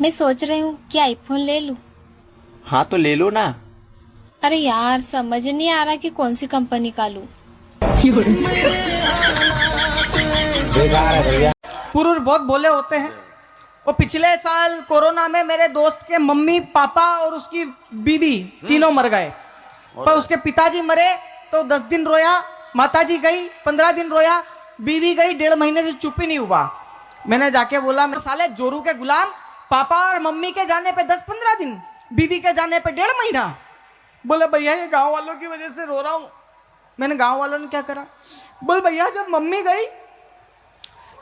मैं सोच रही हूँ कि आईफोन ले लूँ। हाँ तो ले लो ना। अरे यार समझ नहीं आ रहा कि कौन सी कंपनी का लूँ। पुरुष बहुत भोले होते हैं। वो पिछले साल कोरोना में मेरे दोस्त के मम्मी पापा और उसकी बीवी तीनों मर गए। पर उसके पिताजी मरे तो 10 दिन रोया, माताजी गई 15 दिन रोया, बीवी गई 1.5 महीने से चुप ही नहीं हुआ। मैंने जाके बोला, मेरे साले जोरू के गुलाम, पापा और मम्मी के जाने पे 10-15 दिन, बीवी के जाने पे 1.5 महीना। बोले भैया ये गांव वालों की वजह से रो रहा हूं। मैंने गांव वालों ने क्या करा? बोल भैया जब मम्मी गई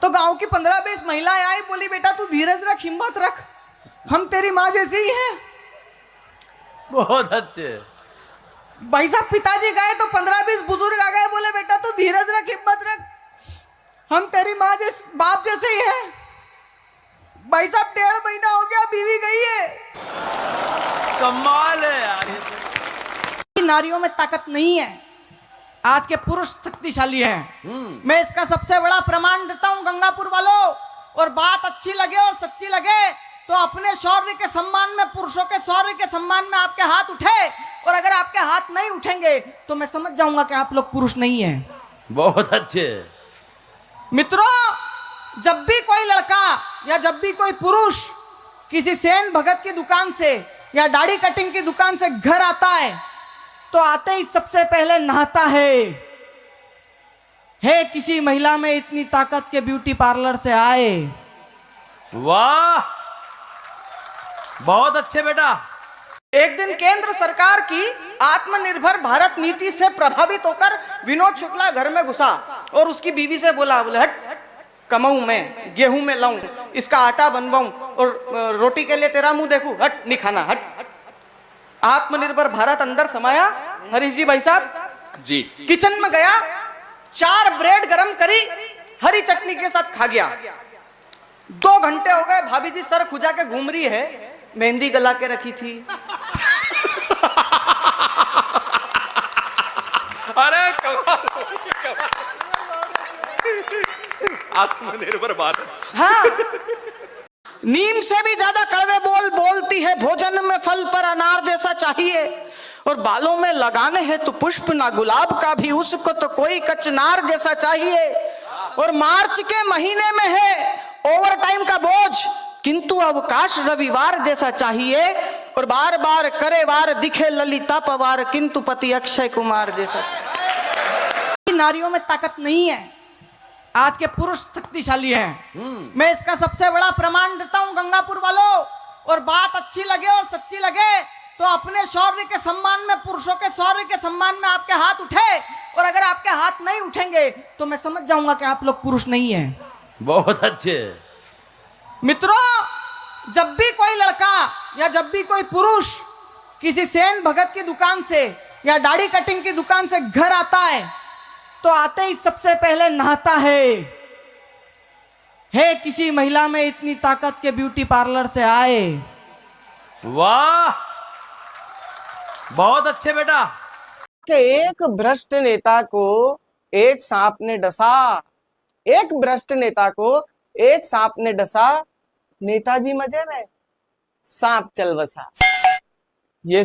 तो गांव की 15-20 महिलाएं आई, बोली बेटा तू धीरज रख, हिम्मत रख, हम तेरी माँ जैसे ही हैं। बहुत अच्छे। भाई साहब पिताजी गए तो 15-20 बुजुर्ग आ गए, बोले बेटा तू धीरज रख, हिम्मत रख, हम तेरी माँ जैसे बाप जैसे ही हैं। भाई साहब 1.5 महीना हो गया, बीवी गई है। कमाल है यार। नारियों में ताकत नहीं है, आज के पुरुष शक्तिशाली हैं। मैं इसका सबसे बड़ा प्रमाण देता हूं गंगापुर वालों। और बात अच्छी लगे और सच्ची लगे तो अपने शौर्य के सम्मान में, पुरुषों के शौर्य के सम्मान में आपके हाथ उठे। और अगर आपके हाथ नहीं उठेंगे तो मैं समझ जाऊंगा कि आप लोग पुरुष नहीं हैं। बहुत अच्छे। मित्रों, जब भी कोई लड़का या जब भी कोई पुरुष किसी सेन भगत की दुकान से या दाढ़ी कटिंग की दुकान से घर आता है तो आते ही सबसे पहले नहाता है किसी महिला में इतनी ताकत के ब्यूटी पार्लर से आए। वाह, बहुत अच्छे बेटा। एक दिन केंद्र सरकार की आत्मनिर्भर भारत नीति से प्रभावित होकर विनोद शुक्ला घर में घुसा और उसकी बीवी से बोला, बोले हट कमाऊं मैं, गेहूं में लाऊं, इसका आटा बनवाऊं और रोटी के लिए तेरा मुंह देखूं, हट नहीं खाना, हट। आत्मनिर्भर भारत अंदर समाया। हरीश जी भाई साहब जी किचन में गया, 4 ब्रेड गरम करी, हरी चटनी के साथ खा गया। 2 घंटे हो गए, भाभी जी सर खुजा के घूम रही है, मेहंदी गला के रखी थी। अरे आत्मनिर्भर भारत। हाँ, नीम से भी ज्यादा कड़वे बोल बोलती है, भोजन में फल पर अनार जैसा चाहिए, और बालों में लगाने हैं तो पुष्प ना गुलाब का भी, उसको तो कोई कचनार जैसा चाहिए। और मार्च के महीने में है ओवर टाइम का बोझ, किंतु अवकाश रविवार जैसा चाहिए। और बार बार करे वार दिखे ललिता पवार, किंतु पति अक्षय कुमार जैसा। नारियों में ताकत नहीं है, आज के पुरुष शक्तिशाली हैं। मैं इसका सबसे बड़ा प्रमाण देता हूं गंगापुर वालों। और बात अच्छी लगे और सच्ची लगे तो अपने शौर्य के सम्मान में, पुरुषों के शौर्य के सम्मान में आपके हाथ उठे। और अगर आपके हाथ नहीं उठेंगे तो मैं समझ जाऊंगा कि आप लोग पुरुष नहीं हैं। बहुत अच्छे। मित्रों, जब भी कोई लड़का या जब भी कोई पुरुष किसी सेन भगत की दुकान से या दाढ़ी कटिंग की दुकान से घर आता है तो आते ही सबसे पहले नहाता है किसी महिला में इतनी ताकत के ब्यूटी पार्लर से आए। वाह, बहुत अच्छे बेटा। कि एक भ्रष्ट नेता को एक सांप ने डसा, एक भ्रष्ट नेता को एक सांप ने डसा, नेताजी मजे में, सांप चल बसा। ये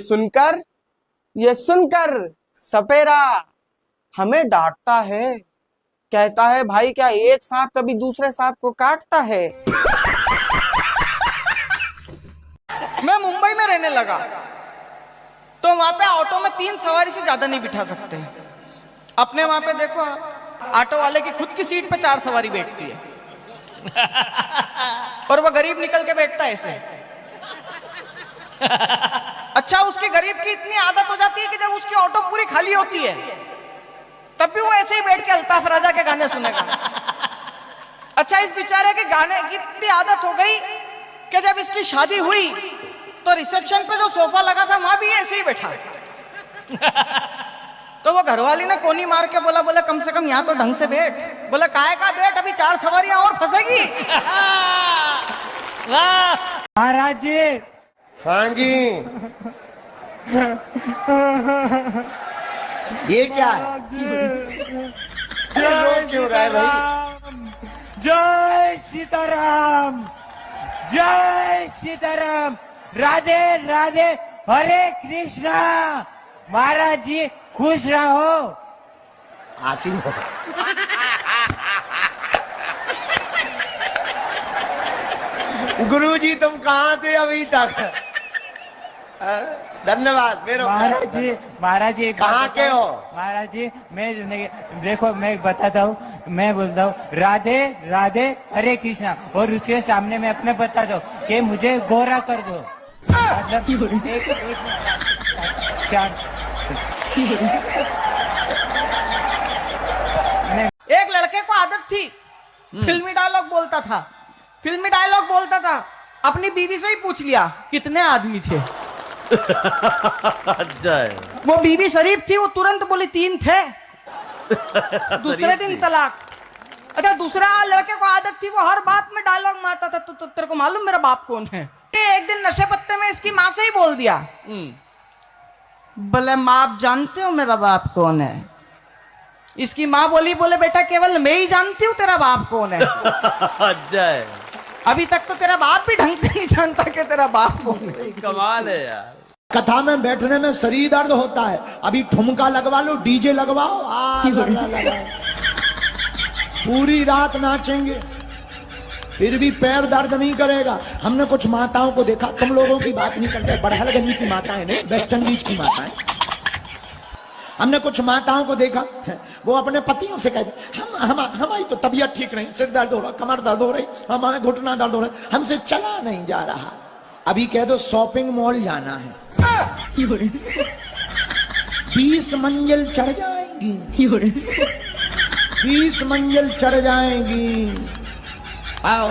सुनकर सपेरा हमें डांटता है, कहता है भाई क्या एक सांप कभी दूसरे सांप को काटता है। मैं मुंबई में रहने लगा तो वहां पे ऑटो में 3 सवारी से ज्यादा नहीं बिठा सकते। अपने वहां पे देखो, ऑटो वाले की खुद की सीट पे 4 सवारी बैठती है और वो गरीब निकल के बैठता है ऐसे। अच्छा, उसकी गरीब की इतनी आदत हो जाती है कि जब उसकी ऑटो पूरी खाली होती है तब भी वो ऐसे ही बैठ के अल्ताफ राजा के गाने सुनेगा। अच्छा, इस बेचारे के गाने की इतनी आदत हो गई कि जब इसकी शादी हुई तो रिसेप्शन पे जो सोफा लगा था वहां भी ऐसे ही बैठा। तो वो घरवाली ने कोनी मार के बोला कम से कम यहाँ तो ढंग से बैठ। बोला काहे का बैठ, अभी 4 सवारियां और फंसेगी। महाराज जी। हाँ जी। ये क्या है? जय क्यों रहा है भाई? सीताराम, जय सीताराम, जय सीताराम, राधे राधे, हरे कृष्णा। महाराज जी खुश रहो। आशीर्वाद। गुरुजी तुम कहाँ थे अभी तक? धन्यवाद। मेरे महाराज जी कहाँ के हो? महाराज जी मैं देखो, मैं बताता हूँ, मैं बोलता हूँ राधे राधे हरे कृष्णा, और उसके सामने मैं अपने बताता हूँ कि मुझे गोरा कर दो। मतलब एक लड़के को आदत थी, फिल्मी डायलॉग बोलता था। फिल्मी डायलॉग बोलता था, अपनी बीवी से ही पूछ लिया कितने आदमी थे। अच्छा है। वो बीवी शरीफ थी, वो तुरंत बोली 3 थे। दूसरे दिन तलाक। अच्छा, दूसरा लड़के को आदत थी, वो हर बात में डायलॉग मारता था, तो तेरे को मालूम मेरा बाप कौन है? एक दिन नशे पत्ते में इसकी माँ से ही बोल दिया, बोले माँ आप जानते हो मेरा बाप कौन है? इसकी माँ बोली, बोले बेटा केवल मैं ही जानती हूँ तेरा बाप कौन है। अच्छा है। अभी तक तो तेरा बाप भी ढंग से नहीं जानता कि तेरा बाप कौन है। कमाल है यार। कथा में बैठने में शरीर दर्द होता है, अभी ठुमका लगवा लो, डीजे लगवाओ, लगाओ। पूरी रात नाचेंगे फिर भी पैर दर्द नहीं करेगा। हमने कुछ माताओं को देखा, तुम लोगों की बात नहीं करते, बड़हलगंज की माताएं नहीं, वेस्ट इंडीज की माताएं। हमने कुछ माताओं को देखा, वो अपने पतियों से कहते हमारी तो तबीयत ठीक नहीं, सिर दर्द हो रहा, कमर दर्द हो रही, हमारे घुटना दर्द हो रहा, हमसे चला नहीं जा रहा। अभी कह दो शॉपिंग मॉल जाना है, 20 मंजिल चढ़ जाएंगी, 20 मंजिल चढ़ जाएंगी। आओ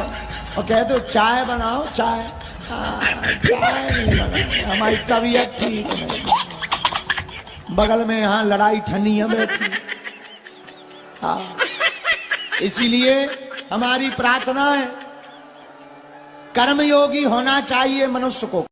और कह दो चाय बनाओ, चाय चाय नहीं बनाओ, हमारी तबीयत ठीक नहीं। बगल में यहाँ लड़ाई ठनी है बैठी। इसीलिए हमारी प्रार्थना है, कर्मयोगी होना चाहिए मनुष्य को।